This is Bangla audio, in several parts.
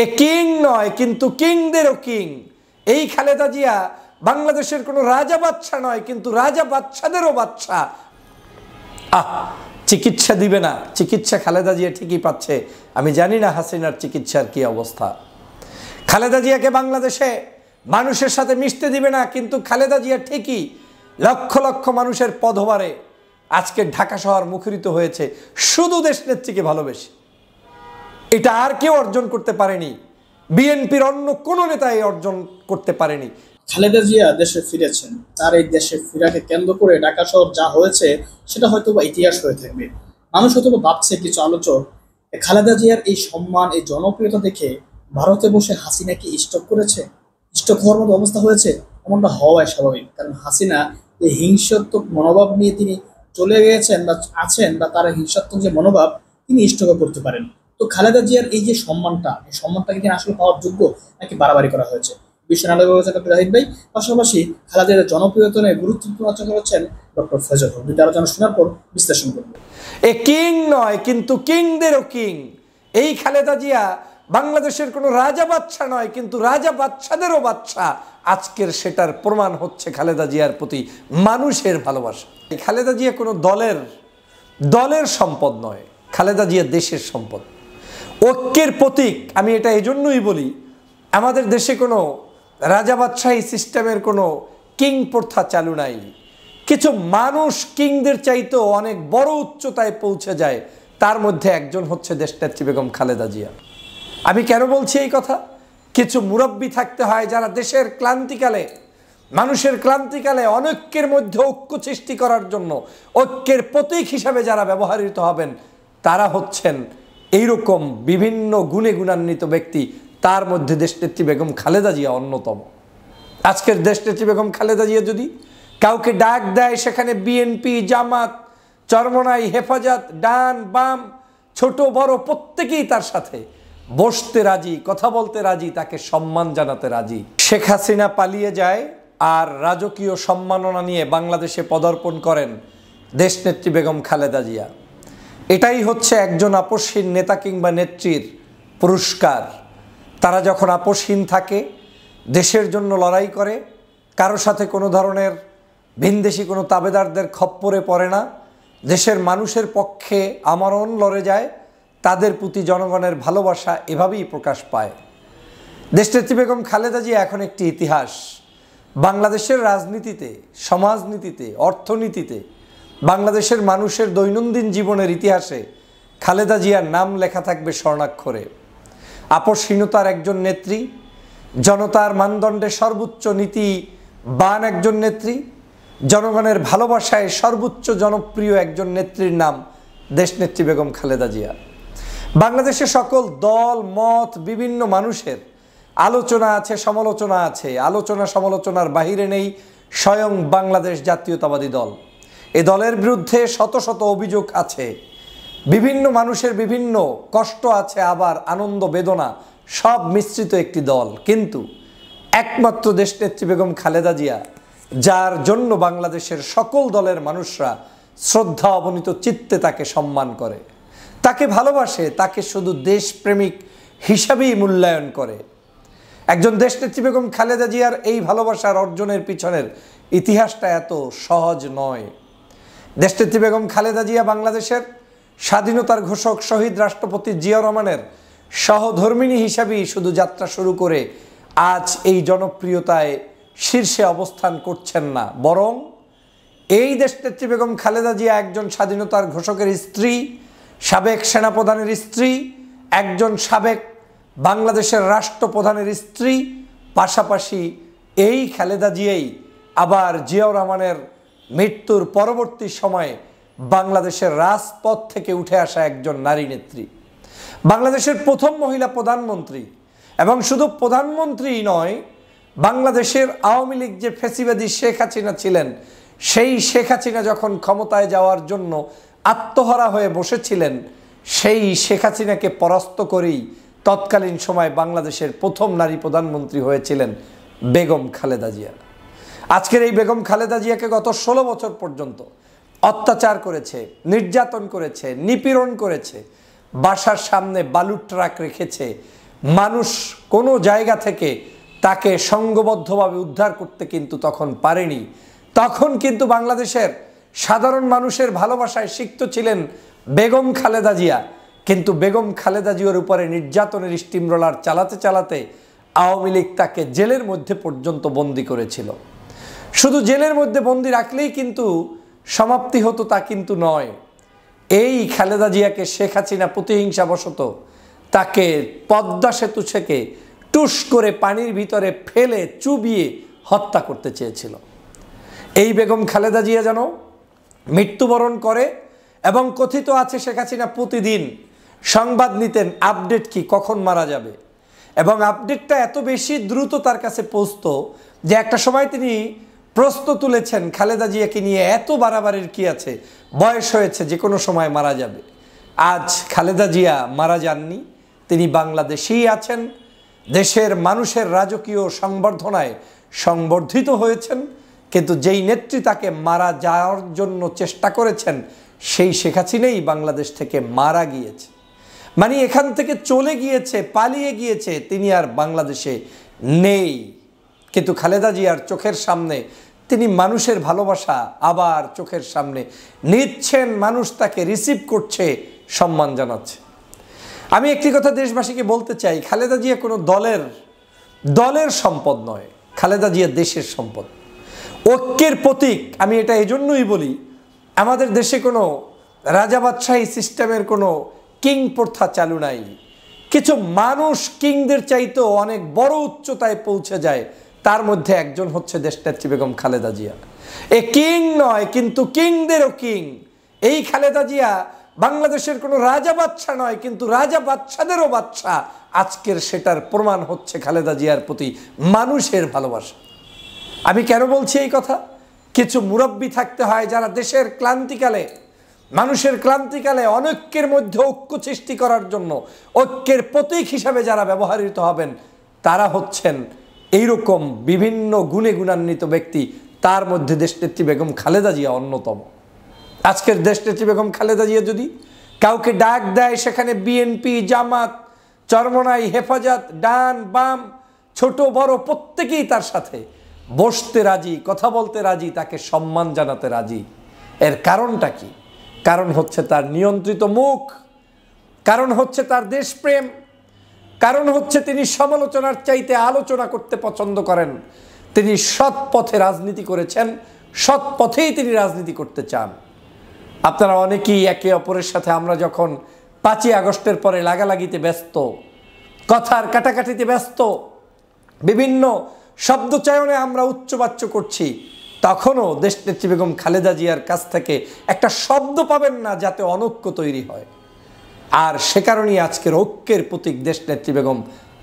এ কিং নয়, কিন্তু কিংদেরও কিং। এই খালেদা জিয়া বাংলাদেশের কোনো রাজা বাদশা নয়, কিন্তু রাজা বাদশাদেরও বাদশা। চিকিৎসা দিবে না, চিকিৎসা খালেদা জিয়া ঠিকই পাচ্ছে। আমি জানি না হাসিনার চিকিৎসার কি অবস্থা। খালেদা জিয়াকে বাংলাদেশে মানুষের সাথে মিশতে দিবে না, কিন্তু খালেদা জিয়া ঠিকই লক্ষ লক্ষ মানুষের পদভারে আজকে ঢাকা শহর মুখরিত হয়েছে শুধু দেশনেত্রীকে ভালোবেসে। এটা আর কেউ অর্জন করতে পারেনি, বিএনপির অন্য কোনো নেতাই অর্জন করতে পারেনি। খালেদা জিয়া দেশে ফিরেছেন, তার এই দেশে ফিরাকে কেন্দ্র করে ঢাকা শহর যা হয়েছে সেটা হয়তো বা ইতিহাস হয়ে থাকবে। মানুষ হয়তো ভাবছে, কিছু আলোচক, খালেদা জিয়ার এই সম্মান, এই জনপ্রিয়তা দেখে ভারতে বসে হাসিনা কি স্টক করেছে, স্টক হওয়ার মতো অবস্থা হয়েছে। এমনটা হওয়াই স্বাভাবিক, কারণ হাসিনা এই হিংসাত্মক মনোভাব নিয়ে তিনি চলে গিয়েছেন বা আছেন, বা তার হিংসাত্মক যে মনোভাব তিনি স্টক করতে পারেন। তো খালেদা জিয়ার এই যে সম্মানটা, এই সম্মানটাকে কি আসলে পাওয়ার যোগ্য নাকি বাড়াবাড়ি করা হয়েছে? বিশ্বের আলোচনা ডক্টর জাহিদ ভাই, পাশাপাশি খালেদা জিয়ার জনপ্রিয়তা নিয়ে গুরুত্বপূর্ণ আলোচনা করেছেন ডক্টর ফয়জল হক। দুইটা আলোচনা শোনার পর বিশ্লেষণ করব। এ কিং নয়, কিন্তু কিংদেরও কিং। এই খালেদা জিয়া বাংলাদেশের কোনো রাজা বাদশা নয়, কিন্তু রাজা বাদশাদেরও বাদশা। আজকের সেটার প্রমাণ হচ্ছে খালেদা জিয়ার প্রতি মানুষের ভালোবাসা। খালেদা জিয়া কোনো দলের সম্পদ নয়, খালেদা জিয়া দেশের সম্পদ, ঐক্যের প্রতীক। আমি এটা এই জন্যই বলি, আমাদের দেশে কোনো রাজা বাদশাহী সিস্টেমের কোনো কিং প্রথা চালু নাই। কিছু মানুষ কিংদের চাইতেও অনেক বড় উচ্চতায় পৌঁছে যায়, তার মধ্যে একজন হচ্ছে দেশনেত্রী বেগম খালেদা জিয়া। আমি কেন বলছি এই কথা? কিছু মুরব্বী থাকতে হয় যারা দেশের ক্লান্তিকালে, মানুষের ক্লান্তিকালে অনৈক্যের মধ্যে ঐক্য সৃষ্টি করার জন্য ঐক্যের প্রতীক হিসাবে যারা ব্যবহৃত হবেন, তারা হচ্ছেন এইরকম বিভিন্ন গুণে গুণান্বিত ব্যক্তি। তার মধ্যে দেশনেত্রী বেগম খালেদা জিয়া অন্যতম। আজকের দেশনেত্রী বেগম খালেদা জিয়া যদি কাউকে ডাক দেয়, সেখানে বিএনপি, জামাত, চরমনাই, হেফাজত, ডান বাম, ছোট বড় প্রত্যেকেই তার সাথে বসতে রাজি, কথা বলতে রাজি, তাকে সম্মান জানাতে রাজি। শেখ হাসিনা পালিয়ে যায় আর রাজকীয় সম্মাননা নিয়ে বাংলাদেশে পদার্পণ করেন দেশনেত্রী বেগম খালেদা জিয়া। এটাই হচ্ছে একজন আপসহীন নেতা কিংবা নেত্রীর পুরস্কার। তারা যখন আপসহীন থাকে, দেশের জন্য লড়াই করে, কারো সাথে কোনো ধরনের ভিনদেশি কোনো তাবেদারদের খপ্পরে পড়ে না, দেশের মানুষের পক্ষে আমরণ লড়ে যায়, তাদের প্রতি জনগণের ভালোবাসা এভাবেই প্রকাশ পায়। দেশনেত্রী বেগম খালেদা জিয়া এখন একটি ইতিহাস। বাংলাদেশের রাজনীতিতে, সমাজনীতিতে, অর্থনীতিতে, বাংলাদেশের মানুষের দৈনন্দিন জীবনের ইতিহাসে খালেদা জিয়ার নাম লেখা থাকবে স্বর্ণাক্ষরে। আপসহীনতার একজন নেত্রী, জনতার মানদণ্ডে সর্বোচ্চ নীতিবান একজন নেত্রী, জনগণের ভালোবাসায় সর্বোচ্চ জনপ্রিয় একজন নেত্রীর নাম দেশনেত্রী বেগম খালেদা জিয়া। বাংলাদেশে সকল দল মত, বিভিন্ন মানুষের আলোচনা আছে, সমালোচনা আছে। আলোচনা সমালোচনার বাহিরে নেই স্বয়ং বাংলাদেশ জাতীয়তাবাদী দল। এ দলের বিরুদ্ধে শত শত অভিযোগ আছে, বিভিন্ন মানুষের বিভিন্ন কষ্ট আছে, আবার আনন্দ বেদনা সব মিশ্রিত একটি দল। কিন্তু একমাত্র দেশনেত্রী বেগম খালেদা জিয়া, যার জন্য বাংলাদেশের সকল দলের মানুষরা শ্রদ্ধা অবনীত চিত্তে তাকে সম্মান করে, তাকে ভালোবাসে, তাকে শুধু দেশপ্রেমিক হিসাবেই মূল্যায়ন করে। একজন দেশনেত্রী বেগম খালেদা জিয়ার এই ভালোবাসার অর্জনের পিছনের ইতিহাসটা এত সহজ নয়। দেশনেত্রী বেগম খালেদা জিয়া বাংলাদেশের স্বাধীনতার ঘোষক শহীদ রাষ্ট্রপতি জিয়া রহমানের সহধর্মিণী হিসাবেই শুধু যাত্রা শুরু করে আজ এই জনপ্রিয়তায় শীর্ষে অবস্থান করছেন না, বরং এই দেশনেত্রী বেগম খালেদা জিয়া একজন স্বাধীনতার ঘোষকের স্ত্রী, সাবেক সেনাপ্রধানের স্ত্রী, একজন সাবেক বাংলাদেশের রাষ্ট্রপ্রধানের স্ত্রী। পাশাপাশি এই খালেদা জিয়াই আবার জিয়াউর রহমানের মৃত্যুর পরবর্তী সময়ে বাংলাদেশের রাজপথ থেকে উঠে আসা একজন নারী নেত্রী, বাংলাদেশের প্রথম মহিলা প্রধানমন্ত্রী। এবং শুধু প্রধানমন্ত্রী নয়, বাংলাদেশের আওয়ামী লীগ যে ফ্যাসিবাদী শেখ হাসিনা ছিলেন, সেই শেখ হাসিনা যখন ক্ষমতায় যাওয়ার জন্য আত্মহারা হয়ে বসেছিলেন, সেই শেখ হাসিনাকে পরাস্ত করেই তৎকালীন সময় বাংলাদেশের প্রথম নারী প্রধানমন্ত্রী হয়েছিলেন বেগম খালেদা জিয়া। আজকের এই বেগম খালেদা জিয়াকে গত 16 বছর পর্যন্ত অত্যাচার করেছে, নির্যাতন করেছে, নিপীড়ন করেছে, বাসার সামনে বালুর ট্রাক রেখেছে, মানুষ কোনো জায়গা থেকে তাকে সংঘবদ্ধভাবে উদ্ধার করতে কিন্তু তখন পারেনি। তখন কিন্তু বাংলাদেশের সাধারণ মানুষের ভালোবাসায় সিক্ত ছিলেন বেগম খালেদা জিয়া। কিন্তু বেগম খালেদা জিয়ার উপরে নির্যাতনের স্টিমরোলার চালাতে চালাতে আওয়ামী লীগ তাকে জেলের মধ্যে পর্যন্ত বন্দী করেছিল। শুধু জেলের মধ্যে বন্দী রাখলেই কিন্তু সমাপ্তি হতো তা কিন্তু নয়। এই খালেদা জিয়াকে শেখ হাসিনা প্রতিহিংসাবশত তাকে পদ্মা সেতু থেকে টুস করে পানির ভিতরে ফেলে চুবিয়ে হত্যা করতে চেয়েছিল। এই বেগম খালেদা জিয়া যেন মৃত্যুবরণ করে এবং কথিত আছে শেখ হাসিনা প্রতিদিন সংবাদ নিতেন আপডেট কি, কখন মারা যাবে, এবং আপডেটটা এত বেশি দ্রুত তার কাছে পৌঁছতো যে একটা সময় তিনি প্রশ্ন তুলেছেন খালেদা জিয়াকে নিয়ে, এত বাড়াবাড়ির কি আছে, বয়স হয়েছে, যে কোনো সময় মারা যাবে। আজ খালেদা জিয়া মারা যাননি, তিনি বাংলাদেশেই আছেন, দেশের মানুষের রাজকীয় সংবর্ধনায় সংবর্ধিত হয়েছেন। কিন্তু যেই নেত্রী তাকে মারা যাওয়ার জন্য চেষ্টা করেছেন সেই শেখ হাসিনাই বাংলাদেশ থেকে মারা গিয়েছে, মানে এখান থেকে চলে গিয়েছে, পালিয়ে গিয়েছে, তিনি আর বাংলাদেশে নেই। কিন্তু খালেদা জিয়ার চোখের সামনে তিনি মানুষের ভালোবাসা আবার চোখের সামনে নিচ্ছেন, মানুষ তাকে রিসিভ করছে, সম্মান জানাচ্ছে। আমি একটি কথা দেশবাসীকে বলতে চাই, খালেদা জিয়া কোনো দলের সম্পদ নয়, খালেদা জিয়া দেশের সম্পদ, ঐক্যের প্রতীক। আমি এটা এজন্যই বলি, আমাদের দেশে কোনো রাজা বাদশাহী সিস্টেমের কোনো কিং প্রথা চালু নাই। কিছু মানুষ কিংদের চাইতেও অনেক বড় উচ্চতায় পৌঁছে যায়, তার মধ্যে একজন হচ্ছে দেশনেত্রী বেগম খালেদা জিয়া। এ কিং নয় কিন্তু কিংদেরও কিং। এই খালেদা জিয়া বাংলাদেশের কোনো রাজা বাদশা নয় কিন্তু রাজা বাদশাদেরও বাদশা। আজকের সেটার প্রমাণ হচ্ছে খালেদা জিয়ার প্রতি মানুষের ভালোবাসা। আমি কেন বলছি এই কথা? কিছু মুরব্বী থাকতে হয় যারা দেশের ক্লান্তিকালে, মানুষের ক্লান্তিকালে অনৈক্যের মধ্যে ঐক্য সৃষ্টি করার জন্য ঐক্যের প্রতীক হিসাবে যারা ব্যবহৃত হবেন, তারা হচ্ছেন এইরকম বিভিন্ন গুণে গুণান্বিত ব্যক্তি। তার মধ্যে দেশনেত্রী বেগম খালেদা জিয়া অন্যতম। আজকের দেশনেত্রী বেগম খালেদা জিয়া যদি কাউকে ডাক দেয়, সেখানে বিএনপি, জামাত, চরমনাই, হেফাজত, ডান বাম, ছোট বড় প্রত্যেকেই তার সাথে বসতে রাজি, কথা বলতে রাজি, তাকে সম্মান জানাতে রাজি। এর কারণটা কি? কারণ হচ্ছে তার নিয়ন্ত্রিত মুখ, কারণ হচ্ছে তার দেশপ্রেম, কারণ হচ্ছে তিনি সমালোচনার চাইতে আলোচনা করতে পছন্দ করেন। তিনি সৎ পথে রাজনীতি করেছেন, সৎ পথেই তিনি রাজনীতি করতে চান। আপনারা অনেকেই একে অপরের সাথে, আমরা যখন 5ই আগস্টের পরে লাগালাগিতে ব্যস্ত, কথার কাটাকাটিতে ব্যস্ত, বিভিন্ন শব্দচয়নে আমরা উচ্চবাচ্য করছি, তখনও দেশনেত্রী বেগম খালেদা জিয়ার কাছ থেকে একটা শব্দ পাবেন না যাতে অনৈক্য তৈরি হয়। আর সে কারণেই আজকের ঐক্যের প্রতীক দেশনেত্রী বেগম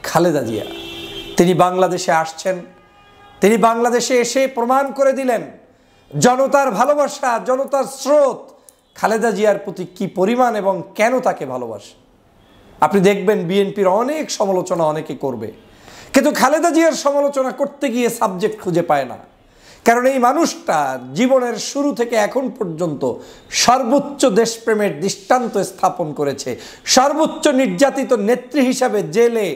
খালেদা জিয়া। তিনি বাংলাদেশে আসছেন, তিনি বাংলাদেশে এসে প্রমাণ করে দিলেন জনতার ভালোবাসা, জনতার স্রোত খালেদা জিয়ার প্রতি কি পরিমাণ এবং কেন তাকে ভালোবাসে। আপনি দেখবেন বিএনপির অনেক সমালোচনা অনেকে করবে, কিন্তু খালেদা জিয়ার সমালোচনা করতে গিয়ে সাবজেক্ট খুঁজে পায় না। কারণ এই মানুষটা জীবনের শুরু থেকে এখন পর্যন্ত সর্বোচ্চ দেশপ্রেমের দৃষ্টান্ত স্থাপন করেছে। সর্বোচ্চ নির্যাতিত নেত্রী হিসাবে জেলে,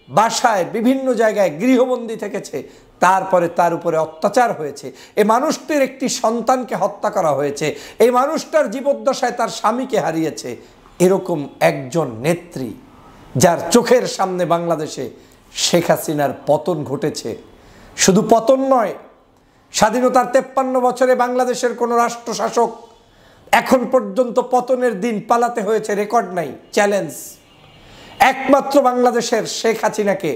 বাসায়, বিভিন্ন জায়গায় গৃহবন্দী থেকেছে, তারপরে তার উপরে অত্যাচার হয়েছে, এই মানুষটির একটি সন্তানকে হত্যা করা হয়েছে, এই মানুষটার জীবদ্দশায় তার স্বামীকে হারিয়েছে। এরকম একজন নেত্রী যার চোখের সামনে বাংলাদেশে শেখ হাসিনার পতন ঘটেছে। শুধু পতন নয়, স্বাধীনতার 53 বছরে বাংলাদেশের কোনো রাষ্ট্রশাসক এখন পর্যন্ত পতনের দিন পালাতে হয়েছে রেকর্ড নাই, চ্যালেঞ্জ। একমাত্র বাংলাদেশের শেখ হাসিনাকে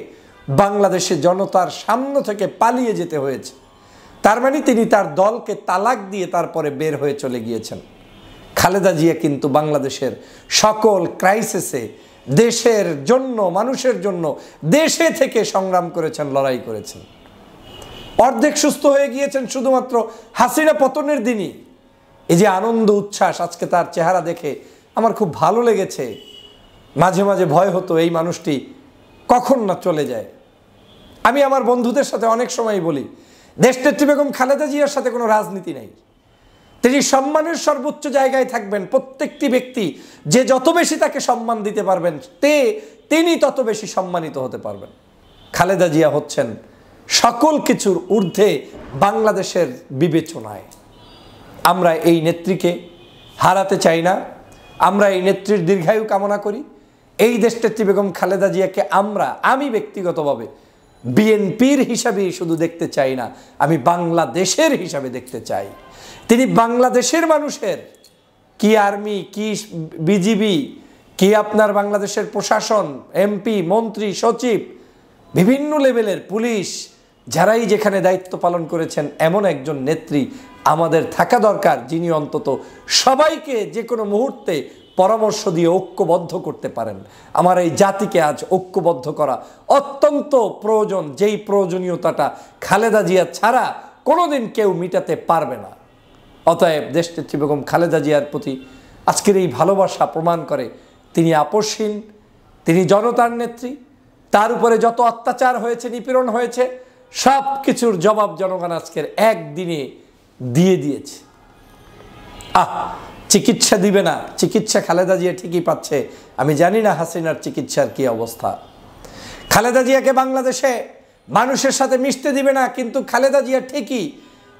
বাংলাদেশে জনতার সামনে থেকে পালিয়ে যেতে হয়েছে। তার মানে তিনি তার দলকে তালাক দিয়ে তারপরে বের হয়ে চলে গিয়েছেন। খালেদা জিয়া কিন্তু বাংলাদেশের সকল ক্রাইসিসে দেশের জন্য, মানুষের জন্য দেশে থেকে সংগ্রাম করেছেন, লড়াই করেছেন। অর্ধেক সুস্থ হয়ে গিয়েছেন শুধুমাত্র হাসিনা পতনের দিনই। এই যে আনন্দ উচ্ছ্বাস, আজকে তার চেহারা দেখে আমার খুব ভালো লেগেছে। মাঝে মাঝে ভয় হতো এই মানুষটি কখন না চলে যায়। আমি আমার বন্ধুদের সাথে অনেক সময় বলি, দেশনেত্রী বেগম খালেদা জিয়ার সাথে কোনো রাজনীতি নেই, তিনি সম্মানের সর্বোচ্চ জায়গায় থাকবেন। প্রত্যেকটি ব্যক্তি যে যত বেশি তাকে সম্মান দিতে পারবেন তিনি তত বেশি সম্মানিত হতে পারবেন। খালেদা জিয়া হচ্ছেন সকল কিছুর ঊর্ধ্বে বাংলাদেশের বিবেচনায়। আমরা এই নেত্রীকে হারাতে চাই না। আমরা এই নেত্রীর দীর্ঘায়ু কামনা করি। এই দেশনেত্রী বেগম খালেদা জিয়াকে আমি ব্যক্তিগতভাবে বিএনপির হিসাবেই শুধু দেখতে চাই না, আমি বাংলাদেশের হিসাবে দেখতে চাই। তিনি বাংলাদেশের মানুষের, কি আর্মি, কি বিজিবি, কি আপনার বাংলাদেশের প্রশাসন, এমপি, মন্ত্রী, সচিব, বিভিন্ন লেভেলের পুলিশ, যারাই যেখানে দায়িত্ব পালন করেছেন, এমন একজন নেত্রী আমাদের থাকা দরকার, যিনি অন্তত সবাইকে যে কোনো মুহূর্তে পরামর্শ দিয়ে ঐক্যবদ্ধ করতে পারেন। আমার এই জাতিকে আজ ঐক্যবদ্ধ করা অত্যন্ত প্রয়োজন, যেই প্রয়োজনীয়তাটা খালেদা জিয়া ছাড়া কোনোদিন কেউ মিটাতে পারবে না। অতএব দেশনেত্রী বেগম খালেদা জিয়ার প্রতি আজকের এই ভালোবাসা প্রমাণ করে তিনি আপসহীন, তিনি জনতার নেত্রী। তার উপরে যত অত্যাচার হয়েছে, নিপীড়ন হয়েছে, সব কিছুর জবাব জনগণ আজকের একদিনে দিয়ে দিয়েছে। চিকিৎসা দিবে না, চিকিৎসা খালেদা জিয়া ঠিকই পাচ্ছে। আমি জানি না হাসিনার চিকিৎসার কি অবস্থা। খালেদা জিয়াকে বাংলাদেশে মানুষের সাথে মিশতে দিবে না, কিন্তু খালেদা জিয়া ঠিকই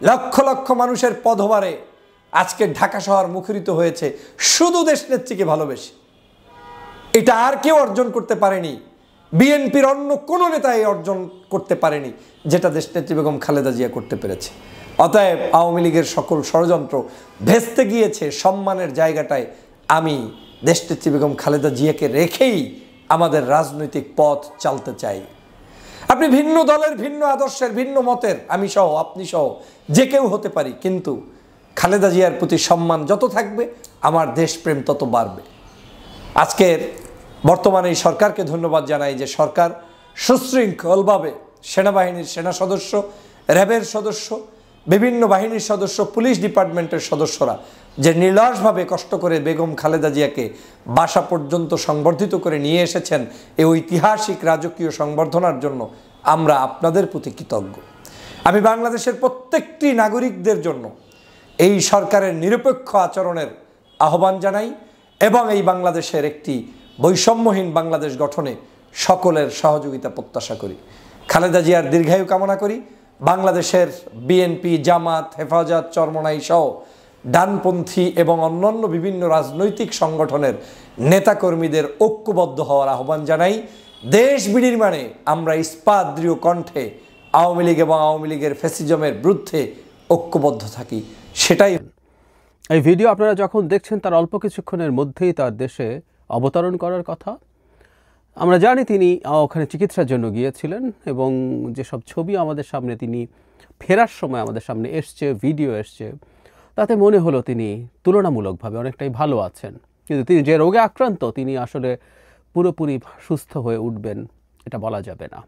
লক্ষ লক্ষ মানুষের পদভারে আজকে ঢাকা শহর মুখরিত হয়েছে শুধু দেশনেত্রীকে ভালোবেসে। এটা আর কেউ অর্জন করতে পারেনি, বিএনপির অন্য কোনো নেতাই অর্জন করতে পারেনি যেটা দেশনেত্রী বেগম খালেদা জিয়া করতে পেরেছে। অতএব আওয়ামী লীগের সকল ষড়যন্ত্র ভেস্তে গিয়েছে সম্মানের জায়গাটায়। আমি দেশনেত্রী বেগম খালেদা জিয়াকে রেখেই আমাদের রাজনৈতিক পথ চালতে চাই। আপনি ভিন্ন দলের, ভিন্ন আদর্শের, ভিন্ন মতের, আমি সহ, আপনি সহ যে কেউ হতে পারি, কিন্তু খালেদা জিয়ার প্রতি সম্মান যত থাকবে আমার দেশপ্রেম তত বাড়বে। আজকের বর্তমানে এই সরকারকে ধন্যবাদ জানাই যে সরকার সুশৃঙ্খলভাবে সেনাবাহিনীর সেনা সদস্য, র্যাবের সদস্য, বিভিন্ন বাহিনীর সদস্য, পুলিশ ডিপার্টমেন্টের সদস্যরা যে নির্লসভাবে কষ্ট করে বেগম খালেদা জিয়াকে বাসা পর্যন্ত সংবর্ধিত করে নিয়ে এসেছেন এই ঐতিহাসিক রাজকীয় সংবর্ধনার জন্য আমরা আপনাদের প্রতি কৃতজ্ঞ। আমি বাংলাদেশের প্রত্যেকটি নাগরিকদের জন্য এই সরকারের নিরপেক্ষ আচরণের আহ্বান জানাই এবং এই বাংলাদেশের একটি বৈষম্যহীন বাংলাদেশ গঠনে সকলের সহযোগিতা প্রত্যাশা করি। খালেদা জিয়ার দীর্ঘায়ু কামনা করি। বাংলাদেশের বিএনপি, জামাত, হেফাজত, চরমনাই সহ ডানপন্থী এবং অন্যান্য বিভিন্ন রাজনৈতিক সংগঠনের নেতাকর্মীদের ঐক্যবদ্ধ হওয়ার আহ্বান জানাই। দেশ বিনির্মাণে আমরা ইস্পাত দৃঢ় কণ্ঠে আওয়ামী লীগ এবং আওয়ামী লীগের ফ্যাসিজমের বিরুদ্ধে ঐক্যবদ্ধ থাকি, সেটাই। এই ভিডিও আপনারা যখন দেখছেন তার অল্প কিছুক্ষণের মধ্যেই তার দেশে অবতরণ করার কথা। আমরা জানি তিনি ওখানে চিকিৎসার জন্য গিয়েছিলেন এবং যেসব ছবি আমাদের সামনে তিনি ফেরার সময় আমাদের সামনে এসছে, ভিডিও এসছে, তাতে মনে হলো তিনি তুলনামূলকভাবে অনেকটাই ভালো আছেন। কিন্তু তিনি যে রোগে আক্রান্ত, তিনি আসলে পুরোপুরি সুস্থ হয়ে উঠবেন এটা বলা যাবে না।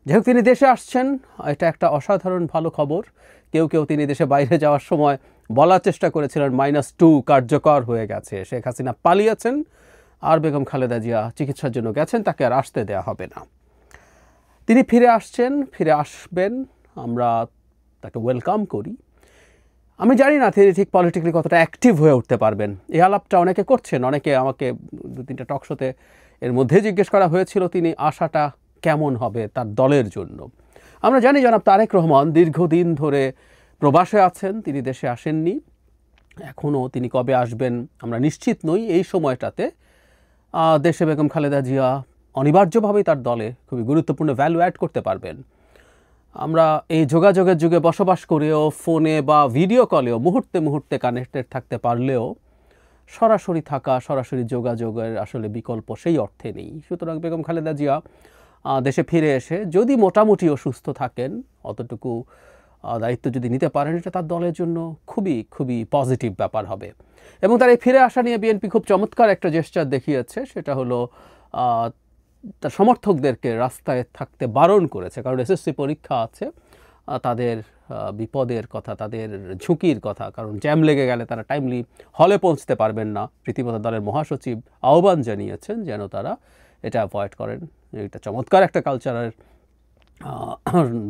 যাই হোক, তিনি দেশে আসছেন, এটা একটা অসাধারণ ভালো খবর। কেউ তিনি দেশে বাইরে যাওয়ার সময় বলার চেষ্টা করেছিলেন -2 কার্যকর হয়ে গেছে, শেখ হাসিনা পালিয়েছেন আর বেগম খালেদা জিয়া চিকিৎসার জন্য গেছেন, তাকে আর আসতে দেওয়া হবে না। তিনি ফিরে আসছেন, ফিরে আসবেন, আমরা তাকে ওয়েলকাম করি। আমি জানি না তিনি ঠিক পলিটিক্যালি কতটা অ্যাক্টিভ হয়ে উঠতে পারবেন। এই আলাপটা অনেকে করছেন, অনেকে আমাকে 2-3টা টক শোতে এর মধ্যে জিজ্ঞেস করা হয়েছিল তিনি আশাটা কেমন হবে তার দলের জন্য। আমরা জানি জনাব তারেক রহমান দীর্ঘদিন ধরে প্রবাসে আছেন, তিনি দেশে আসেননি। এখনও তিনি কবে আসবেন আমরা নিশ্চিত নই। এই সময়টাতে দেশে বেগম খালেদা জিয়া অনিবার্যভাবেই তার দলে খুবই গুরুত্বপূর্ণ ভ্যালু অ্যাড করতে পারবেন। আমরা এই যোগাযোগের যুগে বসবাস করেও, ফোনে বা ভিডিও কলেও মুহূর্তে মুহূর্তে কানেক্টেড থাকতে পারলেও সরাসরি থাকা, সরাসরি যোগাযোগের আসলে বিকল্প সেই অর্থে নেই। সুতরাং বেগম খালেদা জিয়া দেশে ফিরে এসে যদি মোটামুটিও সুস্থ থাকেন, অতটুকু দায়িত্ব যদি নিতে পারেন, এটা তার দলের জন্য খুবই খুবই পজিটিভ ব্যাপার হবে। এবং তার এই ফিরে আসা নিয়ে বিএনপি খুব চমৎকার একটা জেস্চার দেখিয়েছে, সেটা হলো তার সমর্থকদেরকে রাস্তায় থাকতে বারণ করেছে। কারণ এসএসসি পরীক্ষা আছে, তাদের বিপদের কথা, তাদের ঝুঁকির কথা, কারণ জ্যাম লেগে গেলে তারা টাইমলি হলে পৌঁছতে পারবেন না। রীতিমতো দলের মহাসচিব আহ্বান জানিয়েছেন যেন তারা এটা অ্যাভয়েড করেন। এটা চমৎকার একটা কালচারের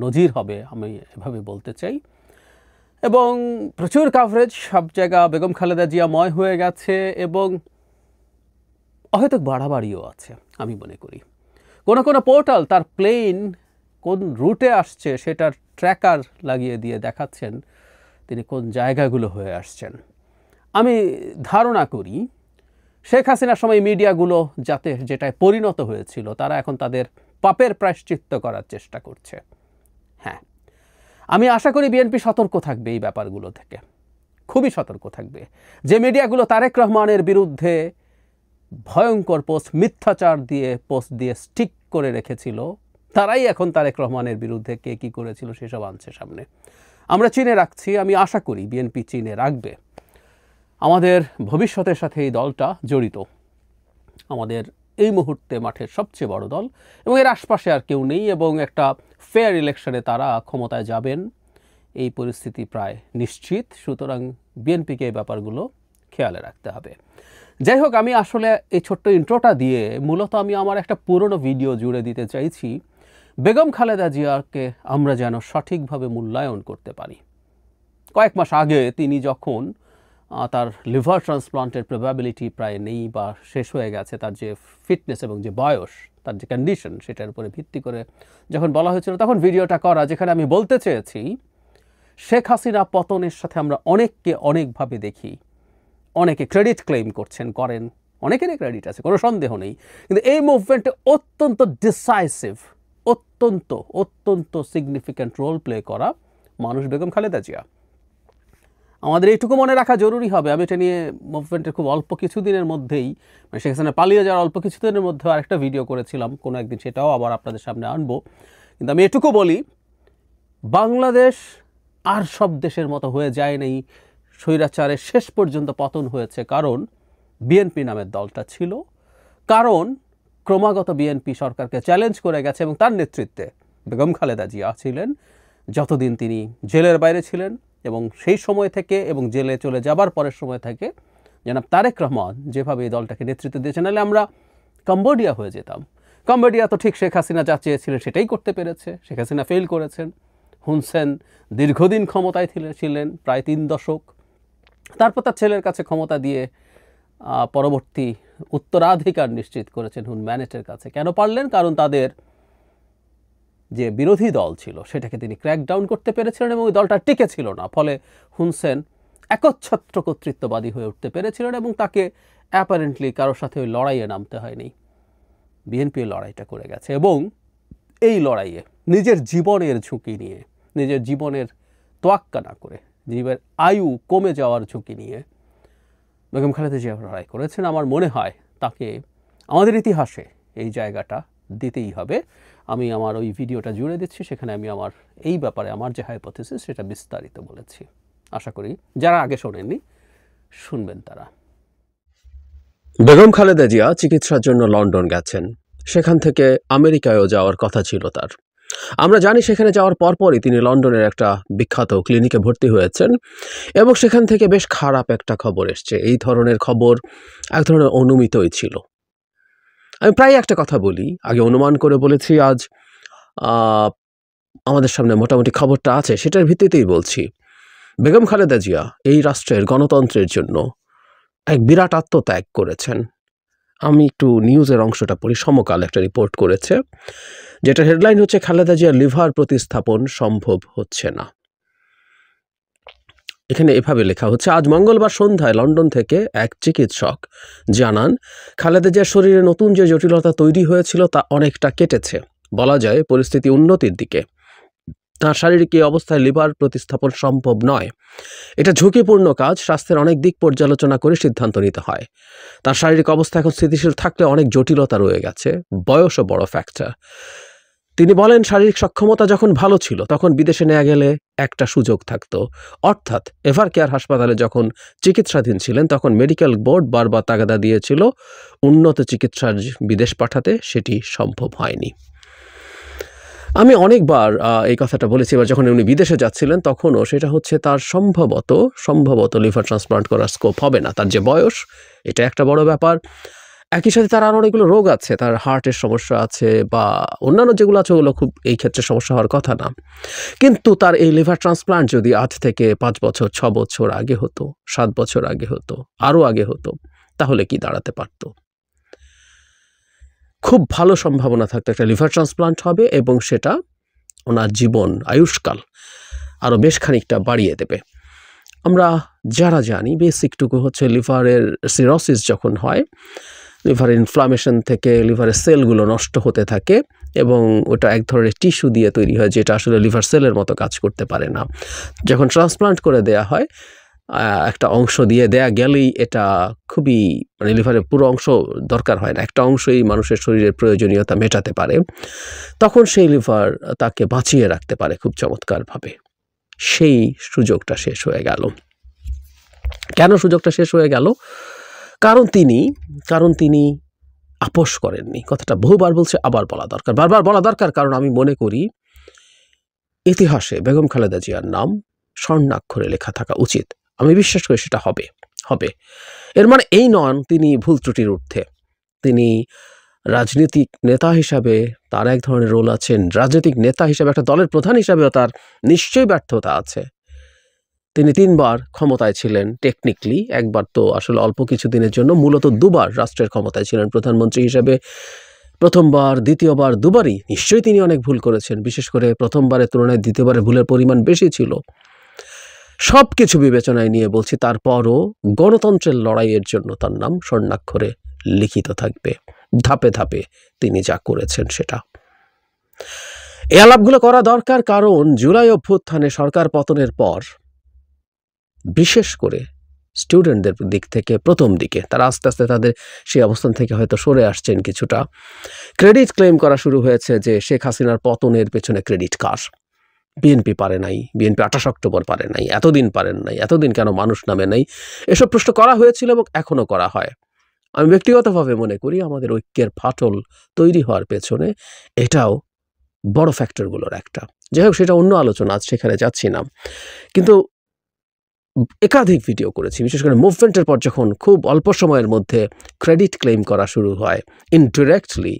নজির হবে, আমি এভাবে বলতে চাই। এবং প্রচুর কাভারেজ, সব জায়গা বেগম খালেদা জিয়াময় হয়ে গেছে এবং অহেতুক বাড়াবাড়িও আছে আমি মনে করি। কোনো কোনো পোর্টাল তার প্লেন কোন রুটে আসছে সেটার ট্র্যাকার লাগিয়ে দিয়ে দেখাচ্ছেন তিনি কোন জায়গাগুলো হয়ে আসছেন। আমি ধারণা করি শেখ হাসিনার সময় মিডিয়াগুলো যাতে যেটায় পরিণত হয়েছিল তারা এখন তাদের পাপের প্রায়শ্চিত্ত করার চেষ্টা করছে। হ্যাঁ, আমি আশা করি বিএনপি সতর্ক থাকবে এই ব্যাপারগুলো থেকে, খুবই সতর্ক থাকবে। যে মিডিয়াগুলো তারেক রহমানের বিরুদ্ধে ভয়ঙ্কর পোস্ট, মিথ্যাচার দিয়ে পোস্ট দিয়ে স্টিক করে রেখেছিল, তারাই এখন তারেক রহমানের বিরুদ্ধে কে কী করেছিল সেসব আনছে সামনে। আমরা চিনে রাখছি, আমি আশা করি বিএনপি চিনে রাখবে। আমাদের ভবিষ্যতের সাথে এই দলটা জড়িত, আমাদের এই মুহূর্তে মাঠের সবচেয়ে বড় দল এবং এর আশপাশে আর কেউ নেই এবং একটা ফেয়ার ইলেকশনে তারা ক্ষমতায় যাবেন এই পরিস্থিতি প্রায় নিশ্চিত। সুতরাং বিএনপিকে এই ব্যাপারগুলো খেয়ালে রাখতে হবে। যাই হোক, আমি আসলে এই ছোট্ট ইন্ট্রোটা দিয়ে মূলত আমি আমার একটা পুরনো ভিডিও জুড়ে দিতে চাইছি, বেগম খালেদা জিয়াকে আমরা যেন সঠিকভাবে মূল্যায়ন করতে পারি। কয়েক মাস আগে তিনি যখন তার লিভার ট্রান্সপ্লান্টের প্রবাবিলিটি প্রায় নেই বা শেষ হয়ে গেছে, তার যে ফিটনেস এবং যে বয়স, তার যে কন্ডিশন, সেটার উপরে ভিত্তি করে যখন বলা হয়েছিল তখন ভিডিওটা করা, যেখানে আমি বলতে চেয়েছি শেখ হাসিনা পতনের সাথে আমরা অনেককে অনেকভাবে দেখি, অনেকে ক্রেডিট ক্লেম করছেন, করেন, অনেকেরই ক্রেডিট আছে, কোনো সন্দেহ নেই, কিন্তু এই মুভমেন্টে অত্যন্ত ডিসাইসিভ, অত্যন্ত অত্যন্ত সিগনিফিক্যান্ট রোল প্লে করা মানুষ বেগম খালেদা জিয়া। আমাদের এইটুকু মনে রাখা জরুরি হবে। আমি এটা নিয়ে মুভমেন্টের খুব অল্প কিছুদিনের মধ্যেই, মানে সেখানে পালিয়ে যাওয়ার অল্প কিছুদিনের মধ্যে আরেকটা ভিডিও করেছিলাম কোনো একদিন, সেটাও আবার আপনাদের সামনে আনবো। কিন্তু আমি এটুকু বলি, বাংলাদেশ আর সব দেশের মতো হয়ে যায় নাই, স্বৈরাচারের শেষ পর্যন্ত পতন হয়েছে কারণ বিএনপি নামের দলটা ছিল, কারণ ক্রমাগত বিএনপি সরকারকে চ্যালেঞ্জ করে গেছে এবং তার নেতৃত্বে বেগম খালেদা জিয়া ছিলেন যতদিন তিনি জেলের বাইরে ছিলেন, এবং সেই সময় থেকে এবং জেলে চলে যাবার পরের সময় থেকে জনাব তারেক রহমান যেভাবে এই দলটাকে নেতৃত্ব দিয়েছেন, নাহলে আমরা কম্বোডিয়া হয়ে যেতাম। কম্বোডিয়া তো ঠিক শেখ হাসিনা যা চেয়েছিলেন সেটাই করতে পেরেছে, শেখ হাসিনা ফেল করেছেন। হুন সেন দীর্ঘদিন ক্ষমতায় ছিলেন, প্রায় 3 দশক, তারপর তার ছেলের কাছে ক্ষমতা দিয়ে পরবর্তী উত্তরাধিকার নিশ্চিত করেছেন হুন ম্যানেটের কাছে। কেন পারলেন? কারণ তাদের যে বিরোধী দল ছিল সেটাকে তিনি ক্র্যাকডাউন করতে পেরেছিলেন এবং ওই দলটা টিকে ছিল না, ফলে হুন সেন একচ্ছত্র কর্তৃত্ববাদী হয়ে উঠতে পেরেছিলেন এবং তাকে অ্যাপারেন্টলি কারোর সাথে ওই লড়াইয়ে নামতে হয়নি। বিএনপি লড়াইটা করে গেছে এবং এই লড়াইয়ে নিজের জীবনের ঝুঁকি নিয়ে, নিজের জীবনের তোয়াক্কা না করে, জীবের আয়ু কমে যাওয়ার ঝুঁকি নিয়ে বেগম খালেদা জিয়া লড়াই করেছেন। আমার মনে হয় তাকে আমাদের ইতিহাসে এই জায়গাটা দিতেই হবে। আমি আমার ওই ভিডিওটা জুড়ে দিচ্ছি, সেখানে আমি আমার এই ব্যাপারে আমার যে হাইপোথিসিস সেটা বিস্তারিত বলেছি। আশা করি যারা আগে শোনেননি শুনবেন তারা। বেগম খালেদা জিয়া চিকিৎসার জন্য লন্ডন গেছেন, সেখান থেকে আমেরিকায়ও যাওয়ার কথা ছিল তার। আমরা জানি সেখানে যাওয়ার পরপরই তিনি লন্ডনের একটা বিখ্যাত ক্লিনিকে ভর্তি হয়েছেন এবং সেখান থেকে বেশ খারাপ একটা খবর এসছে। এই ধরনের খবর এক ধরনের অনুমিতই ছিল। আমি প্রায় একটা কথা বলি, আগে অনুমান করে বলেছি, আজ আমাদের সামনে মোটামুটি খবরটা আছে, সেটার ভিত্তিতেই বলছি। বেগম খালেদা জিয়া এই রাষ্ট্রের গণতন্ত্রের জন্য এক বিরাট আত্মত্যাগ করেছেন। আমি একটু নিউজের অংশটা পড়ি। সমকাল একটা রিপোর্ট করেছে, যেটা হেডলাইন হচ্ছে খালেদা জিয়ার লিভার প্রতিস্থাপন সম্ভব হচ্ছে না। এখানে এভাবে লেখা হচ্ছে, আজ মঙ্গলবার সন্ধ্যায় লন্ডন থেকে এক চিকিৎসক জানান খালেদা জিয়ার শরীরে নতুন যে জটিলতা তৈরি হয়েছিল তা অনেকটা কেটেছে, বলা যায় পরিস্থিতি উন্নতির দিকে। তার শারীরিক এই অবস্থায় লিভার প্রতিস্থাপন সম্ভব নয়। এটা ঝুঁকিপূর্ণ কাজ, স্বাস্থ্যের অনেক দিক পর্যালোচনা করে সিদ্ধান্ত নিতে হয়। তার শারীরিক অবস্থা এখন স্থিতিশীল থাকলে অনেক জটিলতা রয়ে গেছে, বয়সও বড় ফ্যাক্টর। তিনি বলেন, শারীরিক সক্ষমতা যখন ভালো ছিল তখন বিদেশে নেওয়া গেলে একটা সুযোগ থাকতো, অর্থাৎ এভার কেয়ার হাসপাতালে যখন চিকিৎসাধীন ছিলেন তখন মেডিকেল বোর্ড বারবার তাগাদা দিয়েছিল উন্নত চিকিৎসার বিদেশ পাঠাতে, সেটি সম্ভব হয়নি। আমি অনেকবার এই কথাটা বলেছি, এবার যখন উনি বিদেশে যাচ্ছিলেন তখনও সেটা হচ্ছে তার সম্ভবত লিভার ট্রান্সপ্লান্ট করার স্কোপ হবে না, তার যে বয়স, এটা একটা বড় ব্যাপার। একই সাথে তার আরও অনেকগুলো রোগ আছে, তার হার্টের সমস্যা আছে বা অন্যান্য যেগুলো আছে ওগুলো খুব এই ক্ষেত্রে সমস্যা হওয়ার কথা না। কিন্তু তার এই লিভার ট্রান্সপ্লান্ট যদি আজ থেকে 5 বছর 6 বছর আগে হতো, 7 বছর আগে হতো, আরও আগে হতো, তাহলে কি দাঁড়াতে পারত? খুব ভালো সম্ভাবনা থাকতো একটা লিভার ট্রান্সপ্লান্ট হবে এবং সেটা ওনার জীবন আয়ুষ্কাল আরও বেশ খানিকটা বাড়িয়ে দেবে। আমরা যারা জানি বেসিকটুকু হচ্ছে লিভারের সিরোসিস যখন হয়, লিভার ইনফ্লামেশন থেকে লিভারের সেলগুলো নষ্ট হতে থাকে এবং ওটা এক ধরনের টিস্যু দিয়ে তৈরি হয় যেটা আসলে লিভার সেলের মতো কাজ করতে পারে না। যখন ট্রান্সপ্লান্ট করে দেয়া হয়, একটা অংশ দিয়ে দেয়া গেলেই এটা খুবই মানে লিভারের পুরো অংশ দরকার হয় না, একটা অংশই মানুষের শরীরের প্রয়োজনীয়তা মেটাতে পারে, তখন সেই লিভার তাকে বাঁচিয়ে রাখতে পারে খুব চমৎকারভাবে। সেই সুযোগটা শেষ হয়ে গেল। কেন সুযোগটা শেষ হয়ে গেল? কারণ তিনি আপোষ করেননি। কথাটা বহুবার বলছে, আবার বলা দরকার, বারবার বলা দরকার, কারণ আমি মনে করি ইতিহাসে বেগম খালেদা জিয়ার নাম স্বর্ণাক্ষরে লেখা থাকা উচিত। আমি বিশ্বাস করি সেটা হবে। এর মানে এই নন তিনি ভুল ত্রুটির ঊর্ধ্বে। তিনি রাজনৈতিক নেতা হিসাবে তার এক ধরনের রোল আছেন, রাজনৈতিক নেতা হিসাবে একটা দলের প্রধান হিসাবেও তার নিশ্চয়ই ব্যর্থতা আছে। তিনি 3 বার ক্ষমতায় ছিলেন টেকনিক্যালি, একবার তো আসলে অল্প কিছু দিনের জন্য, মূলত 2 বার রাষ্ট্রের ক্ষমতায় ছিলেন প্রধানমন্ত্রী হিসেবে। প্রথমবার, দ্বিতীয়বার, দুবারই নিশ্চয়ই তিনি অনেক ভুল করেছেন, বিশেষ করে প্রথমবারের তুলনায় দ্বিতীয়বারে ভুলের পরিমাণ বেশি ছিল। সব কিছু বিবেচনায় নিয়ে বলছি, তারপরও গণতন্ত্রের লড়াইয়ের জন্য তার নাম স্বর্ণাক্ষরে লিখিত থাকবে। ধাপে ধাপে তিনি যা করেছেন সেটা। এই আলাপগুলো করা দরকার, কারণ জুলাই অভ্যুত্থানে সরকার পতনের পর বিশেষ করে স্টুডেন্টদের দিক থেকে প্রথম দিকে তারা আস্তে আস্তে তাদের সেই অবস্থান থেকে হয়তো সরে আসছেন কিছুটা। ক্রেডিট ক্লেম করা শুরু হয়েছে যে শেখ হাসিনার পতনের পেছনে ক্রেডিট কার? বিএনপি পারে নাই, বিএনপি 28 অক্টোবর পারে নাই, এতদিন পারেন নাই, এতদিন কেন মানুষ নামে নাই, এসব প্রশ্ন করা হয়েছিল এবং এখনো করা হয়। আমি ব্যক্তিগতভাবে মনে করি আমাদের ঐক্যের ফাটল তৈরি হওয়ার পেছনে এটাও বড় ফ্যাক্টরগুলোর একটা। যাই হোক, সেটা অন্য আলোচনা, আজ সেখানে যাচ্ছি না। কিন্তু একাধিক ভিডিও করেছি, বিশেষ করে মুভমেন্টের পর যখন খুব অল্প সময়ের মধ্যে ক্রেডিট ক্লেম করা শুরু হয়, ইনডিরেক্টলি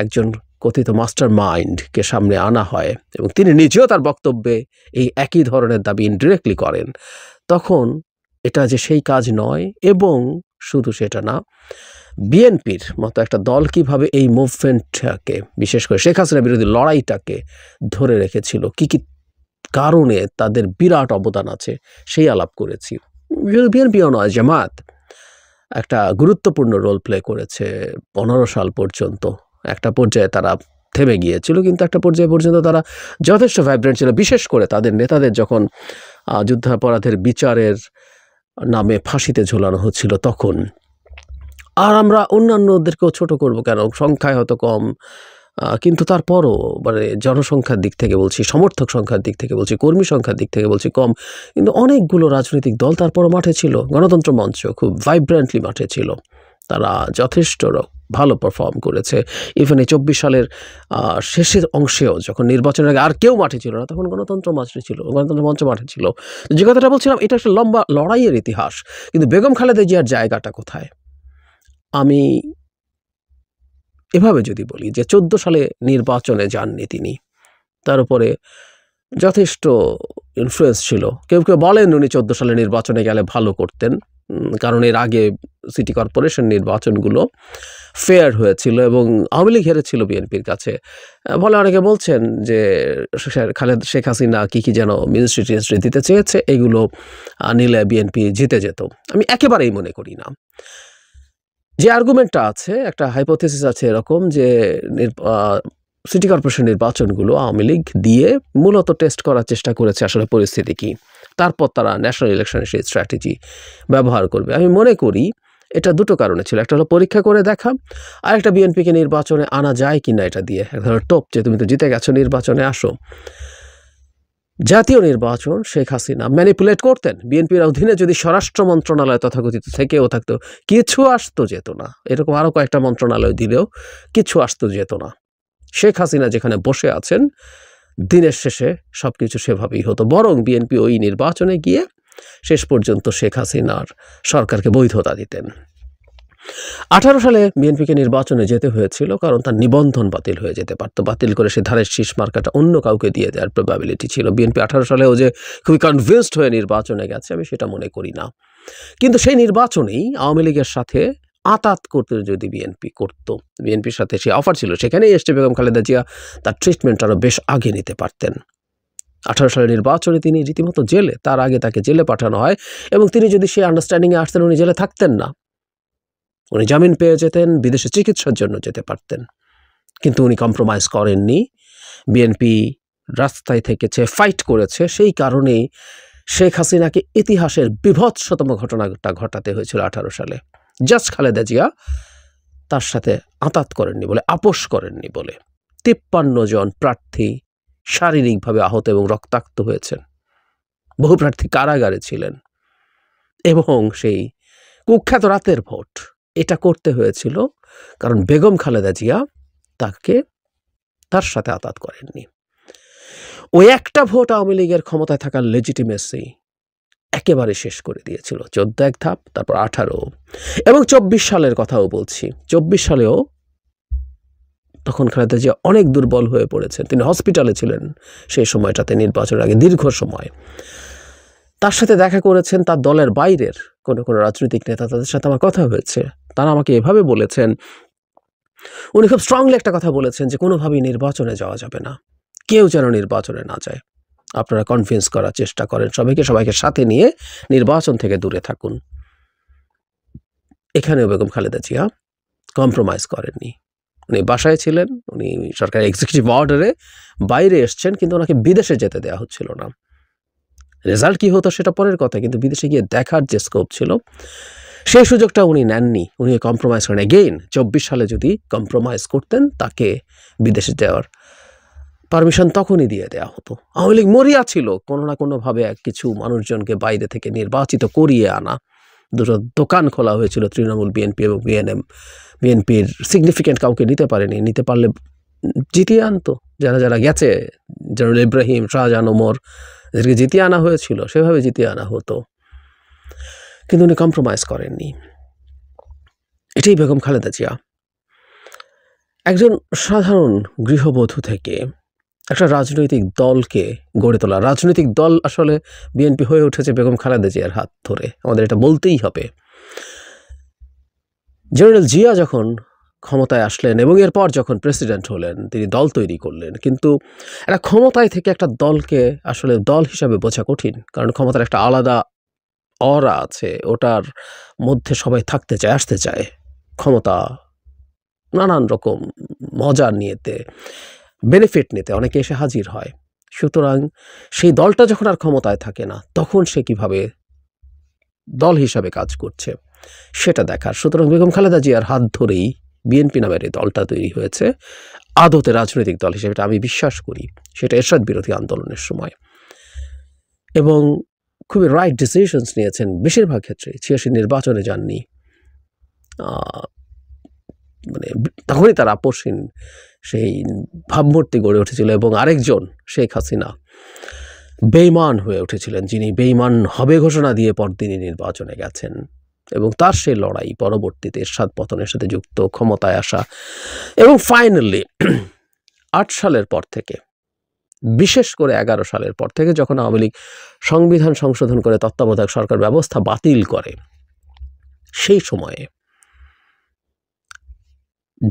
একজন কথিত মাস্টার মাইন্ডকে সামনে আনা হয় এবং তিনি নিজেও তার বক্তব্যে এই একই ধরনের দাবি ইনডিরেক্টলি করেন, তখন এটা যে সেই কাজ নয়। এবং শুধু সেটা না, বিএনপির মতো একটা দল কিভাবে এই মুভমেন্টটাকে, বিশেষ করে শেখ হাসিনা বিরোধী লড়াইটাকে ধরে রেখেছিল, কি কি কারণে তাদের বিরাট অবদান আছে, সেই আলাপ করেছি। বিএনপিও নয়, জামাত একটা গুরুত্বপূর্ণ রোল প্লে করেছে 15 সাল পর্যন্ত। একটা পর্যায়ে তারা থেমে গিয়েছিল, কিন্তু একটা পর্যায়ে পর্যন্ত তারা যথেষ্ট ভাইব্রেন্ট ছিল, বিশেষ করে তাদের নেতাদের যখন যুদ্ধাপরাধের বিচারের নামে ফাঁসিতে ঝোলানো হচ্ছিল তখন। আর আমরা অন্যান্যদেরকেও ছোট করব কেন, সংখ্যায় হয়তো কম, কিন্তু তারপরও মানে জনসংখ্যার দিক থেকে বলছি, সমর্থক সংখ্যার দিক থেকে বলছি, কর্মী সংখ্যার দিক থেকে বলছি কম, কিন্তু অনেকগুলো রাজনৈতিক দল তারপরও মাঠে ছিল। গণতন্ত্র মঞ্চ খুব ভাইব্রেন্টলি মাঠে ছিল, তারা যথেষ্ট ভালো পারফর্ম করেছে। ইভেন এই 24 সালের শেষের অংশেও যখন নির্বাচনের আগে আর কেউ মাঠে ছিল না, তখন গণতন্ত্র মাঠে ছিল, গণতন্ত্র মঞ্চ মাঠে ছিল। যে কথাটা বলছিলাম, এটা একটা লম্বা লড়াইয়ের ইতিহাস। কিন্তু বেগম খালেদা জিয়ার জায়গাটা কোথায়? আমি এভাবে যদি বলি যে 14 সালে নির্বাচনে যাননি তিনি, তার উপরে যথেষ্ট ইনফ্লুয়েন্স ছিল। কেউ কেউ বলেন উনি 14 সালে নির্বাচনে গেলে ভালো করতেন, কারণ এর আগে সিটি কর্পোরেশন নির্বাচনগুলো ফেয়ার হয়েছিল এবং আওয়ামী লীগ হেরেছিল বিএনপির কাছে। বলে অনেকে বলছেন যে শেখ হাসিনা কি যেন মিনিস্ট্রি টিনিস্ট্রি দিতে চেয়েছে, এগুলো নিলে বিএনপি জিতে যেত। আমি একেবারেই মনে করি না। যে আর্গুমেন্টটা আছে, একটা হাইপোথেসিস আছে এরকম যে সিটি কর্পোরেশন নির্বাচনগুলো আওয়ামী লীগ দিয়ে মূলত টেস্ট করার চেষ্টা করেছে আসলে পরিস্থিতি কি, তারপর তারা ন্যাশনাল ইলেকশনের সেই স্ট্র্যাটেজি ব্যবহার করবে। আমি মনে করি এটা দুটো কারণে ছিল, একটা হলো পরীক্ষা করে দেখা, আর একটা বিএনপিকে নির্বাচনে আনা যায় কিনা এটা দিয়ে এক ধরনের টোপ, যে তুমি তো জিতে গেছো, নির্বাচনে আসো। জাতীয় নির্বাচন শেখ হাসিনা ম্যানিপুলেট করতেন, বিএনপির অধীনে যদি স্বরাষ্ট্র মন্ত্রণালয় তথাকথিত থেকেও থাকতো, কিছু আসতো যেত না। এরকম আরও কয়েকটা মন্ত্রণালয় দিলেও কিছু আসতো যেত না। শেখ হাসিনা যেখানে বসে আছেন, দিনের শেষে সবকিছু সেভাবেই হতো। বরং বিএনপি ওই নির্বাচনে গিয়ে শেষ পর্যন্ত শেখ হাসিনার সরকারকে বৈধতা দিতেন। 18 সালে বিএনপিকে নির্বাচনে যেতে হয়েছিল কারণ তার নিবন্ধন বাতিল হয়ে যেতে পারত। বাতিল করে সে ধারের শীষ মার্কাটা অন্য কাউকে দিয়ে দেওয়ার প্রবাবিলিটি ছিল। বিএনপি 18 সালেও যে খুবই কনভিন্সড হয়ে নির্বাচনে গেছে আমি সেটা মনে করি না। কিন্তু সেই নির্বাচনেই আওয়ামী লীগের সাথে আতাত করতে যদি বিএনপি করত, বিএনপির সাথে সে অফার ছিল, সেখানেই এসছে বেগম খালেদা জিয়া তার ট্রিটমেন্ট আরও বেশ আগে নিতে পারতেন। 18 সালের নির্বাচনে তিনি রীতিমতো জেলে, তার আগে তাকে জেলে পাঠানো হয় এবং তিনি যদি সেই আন্ডারস্ট্যান্ডিংয়ে আসতেন উনি জেলে থাকতেন না, উনি জামিন পেয়ে যেতেন, বিদেশে চিকিৎসার জন্য যেতে পারতেন। কিন্তু উনি কম্প্রোমাইজ করেননি। বিএনপি রাস্তায় থেকেছে, ফাইট করেছে। সেই কারণেই শেখ হাসিনাকে ইতিহাসের বিভৎসতম ঘটনাটা ঘটাতে হয়েছিল 18 সালে। জাস্ট খালেদা জিয়া তার সাথে আঁতাত করেননি বলে, আপোষ করেননি বলে 53 জন প্রার্থী শারীরিকভাবে আহত এবং রক্তাক্ত হয়েছেন। বহু প্রার্থী কারাগারে ছিলেন এবং সেই কুখ্যাত রাতের ভোট এটা করতে হয়েছিল কারণ বেগম খালেদা জিয়া তার সাথে আতাত করেননি। ওই একটা ভোট আওয়ামী লীগের ক্ষমতায় থাকার লেজিটিমেসি একেবারে শেষ করে দিয়েছিল। 14 এক ধাপ, তারপর 18 এবং 24 সালের কথাও বলছি। 24 সালেও তখন খালেদা জিয়া অনেক দুর্বল হয়ে পড়েছেন, তিনি হসপিটালে ছিলেন সেই সময়টাতে, নির্বাচনের আগে দীর্ঘ সময়। তার সাথে দেখা করেছেন তার দলের বাইরের কোনো রাজনৈতিক নেতা, তাদের সাথে আমার কথা হয়েছে। তারা আমাকে এভাবে বলেছেন, উনি খুব স্ট্রংলি একটা কথা বলেছেন যে কোনোভাবেই নির্বাচনে যাওয়া যাবে না, কেউ যেন নির্বাচনে না যায়। আপনারা কনভিন্স করার চেষ্টা করেন সবাইকে সাথে নিয়ে নির্বাচন থেকে দূরে থাকুন। এখানেও বেগম খালেদা জিয়া কম্প্রোমাইজ করেননি। উনি বাসায় ছিলেন, উনি সরকারের এক্সিকিউটিভ অর্ডারে বাইরে এসছেন, কিন্তু ওনাকে বিদেশে যেতে দেওয়া হচ্ছিল না। রেজাল্ট কি হতো সেটা পরের কথা, কিন্তু বিদেশে গিয়ে দেখার যে স্কোপ ছিল সেই সুযোগটা উনি নেননি। উনি কম্প্রোমাইজ করেন। এগেইন 24 সালে যদি কম্প্রোমাইজ করতেন তাকে বিদেশে যাওয়ার পারমিশন তখনই দিয়ে দেওয়া হতো। আওয়ামী লীগ মরিয়া ছিল কোনো না কোনোভাবে কিছু মানুষজনকে বাইরে থেকে নির্বাচিত করিয়ে আনা। দুটো দোকান খোলা হয়েছিল তৃণমূল, বিএনপি এবং বিএনএম। বিএনপির সিগনিফিকেন্ট কাউকে নিতে পারেনি, নিতে পারলে জিতিয়ে আনতো। যারা গেছে, জেনারেল ইব্রাহিম, শাহজাহান, ওমর, এদেরকে জিতিয়ে আনা হয়েছিল, সেভাবে জিতিয়ে আনা হতো। কিন্তু উনি কম্প্রোমাইজ করেননি। এটাই বেগম খালেদা জিয়া। একজন সাধারণ গৃহবধূ থেকে একটা রাজনৈতিক দলকে গড়ে তোলা, রাজনৈতিক দল আসলে বিএনপি হয়ে উঠেছে বেগম খালেদা জিয়ার হাত ধরে, আমাদের এটা বলতেই হবে। জেনারেল জিয়া যখন ক্ষমতায় আসলেন এবং এরপর যখন প্রেসিডেন্ট হলেন তিনি দল তৈরি করলেন, কিন্তু একটা ক্ষমতায় থেকে একটা দলকে আসলে দল হিসাবে বোঝা কঠিন, কারণ ক্ষমতার একটা আলাদা অরা আছে, ওটার মধ্যে সবাই থাকতে চায়, আসতে চায়। ক্ষমতা নানান রকম মজা নিতে, বেনিফিট নিতে অনেকে এসে হাজির হয়। সুতরাং সেই দলটা যখন আর ক্ষমতায় থাকে না তখন সে কিভাবে দল হিসাবে কাজ করছে সেটা দেখার। সুতরাং বেগম খালেদা জিয়ার হাত ধরেই বিএনপি নামের এই দলটা তৈরি হয়েছে আদতে রাজনৈতিক দল হিসেবে, এটা আমি বিশ্বাস করি। সেটা এরশাদ বিরোধী আন্দোলনের সময় এবং খুবই রাইট ডিসিশনস নিয়েছেন বেশিরভাগ ক্ষেত্রে। 86 নির্বাচনে যাননি, মানে তখনই তার আপোষহীন সেই ভাবমূর্তি গড়ে উঠেছিল এবং আরেকজন শেখ হাসিনা বেঈমান হয়ে উঠেছিলেন, যিনি বেঈমান হবে ঘোষণা দিয়ে পরদিনই নির্বাচনে গেছেন এবং তার সেই লড়াই পরবর্তীতে এরশাদ পতনের সাথে যুক্ত, ক্ষমতায় আসা এবং ফাইনালি 8 সালের পর থেকে, বিশেষ করে 11 সালের পর থেকে যখন আওয়ামী লীগ সংবিধান সংশোধন করে তত্ত্বাবধায়ক সরকার ব্যবস্থা বাতিল করে, সেই সময়ে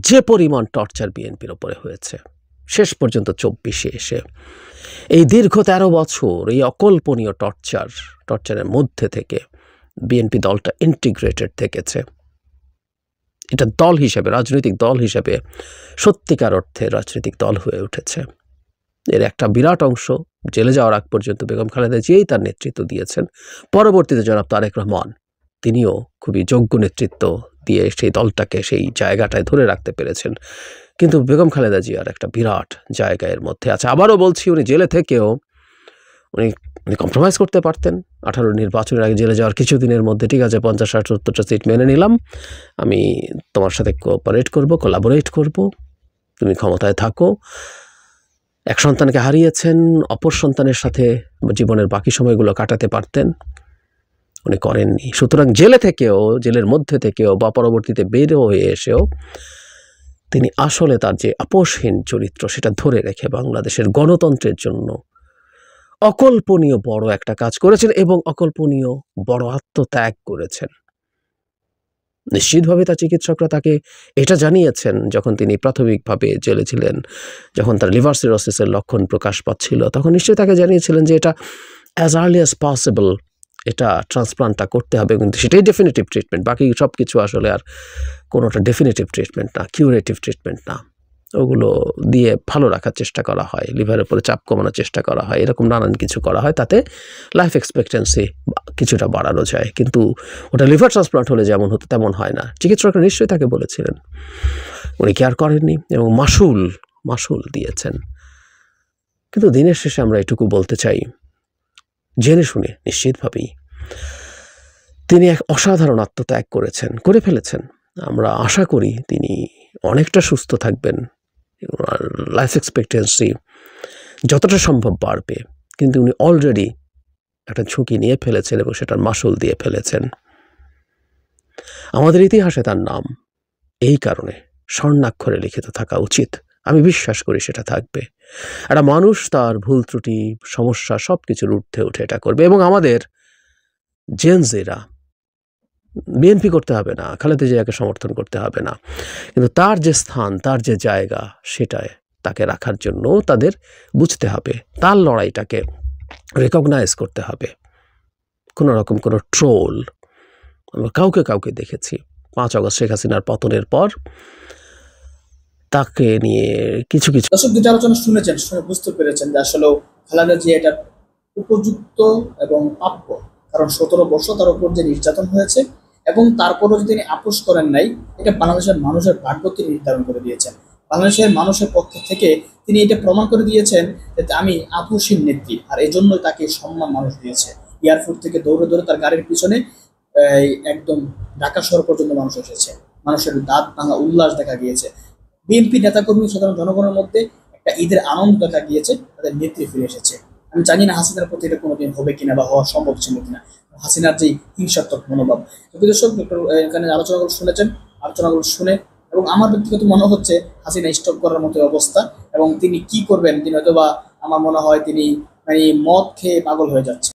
যে পরিমাণ টর্চার বিএনপির ওপরে হয়েছে শেষ পর্যন্ত 24-এ এসে, এই দীর্ঘ 13 বছর এই অকল্পনীয় টর্চারের মধ্যে থেকে বিএনপি দলটা ইন্টিগ্রেটেড থেকেছে। এটা দল হিসেবে, রাজনৈতিক দল হিসেবে সত্যিকার অর্থে রাজনৈতিক দল হয়ে উঠেছে। এর একটা বিরাট অংশ জেলে যাওয়ার আগ পর্যন্ত বেগম খালেদা জিয়াই তার নেতৃত্ব দিয়েছেন। পরবর্তীতে জনাব তারেক রহমান তিনিও খুবই যোগ্য নেতৃত্ব দিয়ে সেই দলটাকে সেই জায়গাটায় ধরে রাখতে পেরেছেন। কিন্তু বেগম খালেদা জিয়ার একটা বিরাট জায়গা এর মধ্যে আছে। আবারও বলছি, উনি জেলে থেকেও উনি কম্প্রোমাইজ করতে পারতেন। 18 নির্বাচনের আগে জেলে যাওয়ার কিছুদিনের মধ্যে ঠিক আছে 50-60-70টা সিট মেনে নিলাম, আমি তোমার সাথে কোলাবোরেট করব, তুমি ক্ষমতায় থাকো। এক সন্তানকে হারিয়েছেন, অপর সন্তানের সাথে জীবনের বাকি সময়গুলো কাটাতে পারতেন। উনি করেননি। সুতরাং জেলে থেকেও, জেলের মধ্যে থেকেও বা পরবর্তীতে বের হয়ে এসেও তিনি আসলে তার যে আপোষহীন চরিত্র সেটা ধরে রেখে বাংলাদেশের গণতন্ত্রের জন্য অকল্পনীয় বড় একটা কাজ করেছেন এবং অকল্পনীয় বড় আত্মত্যাগ করেছেন। নিশ্চিতভাবে তার চিকিৎসকরা তাকে এটা জানিয়েছেন যখন তিনি প্রাথমিকভাবে জেলে ছিলেন, যখন তার লিভার সিরোসিসের লক্ষণ প্রকাশ পাচ্ছিল, তখন নিশ্চয়ই তাকে জানিয়েছিলেন যে এটা অ্যাজ আর্লি অ্যাজ পসিবল এটা ট্রান্সপ্লান্টটা করতে হবে, কিন্তু সেটাই ডেফিনিটিভ ট্রিটমেন্ট। বাকি সব কিছু আসলে আর কোনোটা ডেফিনিটিভ ট্রিটমেন্ট না, কিউরেটিভ ট্রিটমেন্ট না। ওগুলো দিয়ে ভালো রাখার চেষ্টা করা হয়, লিভারের উপরে চাপ কমানোর চেষ্টা করা হয়, এরকম নানান কিছু করা হয়, তাতে লাইফ এক্সপেক্টেন্সি কিছুটা বাড়ানো যায়। কিন্তু ওটা লিভার ট্রান্সপ্লান্ট হলে যেমন হতো তেমন হয় না। চিকিৎসকরা নিশ্চয়ই তাকে বলেছিলেন, উনি কেয়ার করেননি এবং মাসুল দিয়েছেন। কিন্তু দিনের শেষে আমরা এটুকু বলতে চাই, জেনে শুনে নিশ্চিতভাবেই তিনি এক অসাধারণ আত্মত্যাগ করে ফেলেছেন। আমরা আশা করি তিনি অনেকটা সুস্থ থাকবেন, লাইফ এক্সপেক্টেন্সি যতটা সম্ভব বাড়বে, কিন্তু উনি অলরেডি একটা ঝুঁকি নিয়ে ফেলেছেন এবং সেটার মাসুল দিয়ে ফেলেছেন। আমাদের ইতিহাসে তার নাম এই কারণে স্বর্ণাক্ষরে লিখিত থাকা উচিত। আমি বিশ্বাস করি সেটা থাকবে। একটা মানুষ তার ভুল ত্রুটি, সমস্যা সব কিছুর ঊর্ধ্বে উঠে এটা করবে। এবং আমাদের জেনজিরা বিএনপি করতে হবে না, খালেদা জিয়াকে সমর্থন করতে হবে না, কিন্তু তার যে স্থান, তার যে জায়গা, সেটায় তাকে রাখার জন্য তাদের বুঝতে হবে, তার লড়াইটাকে রেকগনাইজ করতে হবে। কোনো রকম কোনো ট্রোল আমরা কাউকে দেখেছি 5 আগস্ট শেখ হাসিনার পতনের পর তাকে নিয়ে কিছু দর্শক দুটি আলোচনা শুনে বুঝতে পেরেছেন যে আসলে খালেদা জিয়া এটা উপযুক্ত এবং প্রাপ্য। কারণ 17 বছর তার উপর যে নির্যাতন হয়েছে এবং তারপরও যে তিনি আপোষ করেন নাই, এটা বাংলাদেশের মানুষের ভাগ্য তিনি নির্ধারণ করে দিয়েছেন। বাংলাদেশের মানুষের পক্ষ থেকে তিনি এটা প্রমাণ করে দিয়েছেন যে আমি আপোষহীন নেত্রী, আর এই জন্যই তাকে সম্মান মানুষ দিয়েছে। এয়ারপোর্ট থেকে দৌড়ে তার গাড়ির পিছনে একদম ঢাকা শহর পর্যন্ত মানুষ এসেছে, মানুষের দাঁত ভাঙা উল্লাস দেখা গিয়েছে। বিএনপি নেতাকর্মী সাধারণ জনগণের মধ্যে একটা ঈদের আনন্দ দেখা গিয়েছে, তাদের নেত্রী ফিরে এসেছে। আমি জানি না হাসিনার প্রতি এটা কোনোদিন হবে কিনা বা হওয়া সম্ভব ছিল কিনা, হাসিনার যে হিংসাত্মক মনোভাব। দর্শক এখানে আলোচনাগুলো শুনে এবং আমার ব্যক্তিগত মনে হচ্ছে হাসিনা স্টপ করার মতো অবস্থা, এবং তিনি কি করবেন, তিনি হয়তো বা আমার মনে হয় তিনি মদ খেয়ে পাগল হয়ে যাচ্ছে।